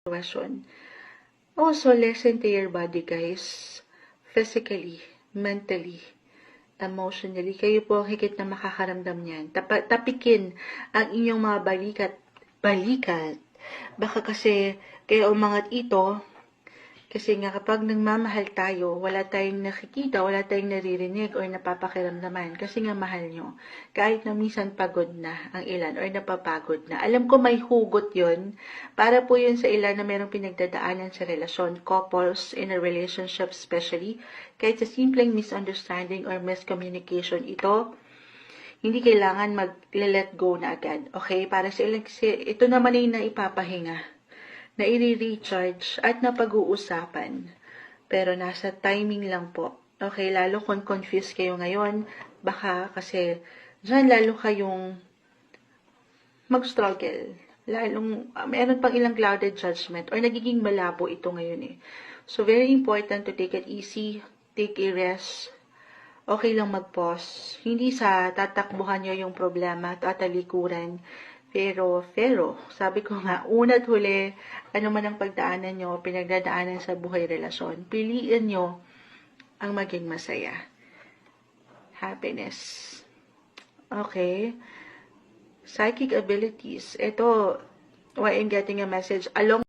sitwasyon. Also, listen to your body, guys. Physically, mentally, emotionally. Kayo po ang higit na makakaramdam niyan. Tapikin ang inyong mga balikat. Baka kasi kaya umangat ito, kasi nga kapag nagmamahal tayo, wala tayong nakikita, wala tayong naririnig or napapakiramdaman kasi nga mahal nyo. Kahit na minsan pagod na ang ilan or napapagod na. Alam ko may hugot yon para po yun sa ilan na merong pinagdadaanan sa relasyon, couples in a relationship especially. Kahit sa simpleng misunderstanding or miscommunication ito, hindi kailangan mag-let go na agad. Okay? Para sa ilan kasi ito naman ay naipapahinga, na i-recharge at napag-uusapan. Pero nasa timing lang po. Okay, lalo kung confused kayo ngayon, baka kasi dyan lalo kayong mag-struggle. Lalong, meron pang ilang clouded judgment or nagiging malabo ito ngayon eh. So, very important to take it easy, take a rest. Okay lang mag-pause. Hindi sa tatakbuhan nyo yung problema, tatalikuran. Pero, sabi ko nga, una't huli, ano man ang pagdaanan nyo, pinagdadaanan sa buhay relasyon, piliin nyo ang maging masaya. Happiness. Okay. Psychic abilities. Ito, why I'm getting a message along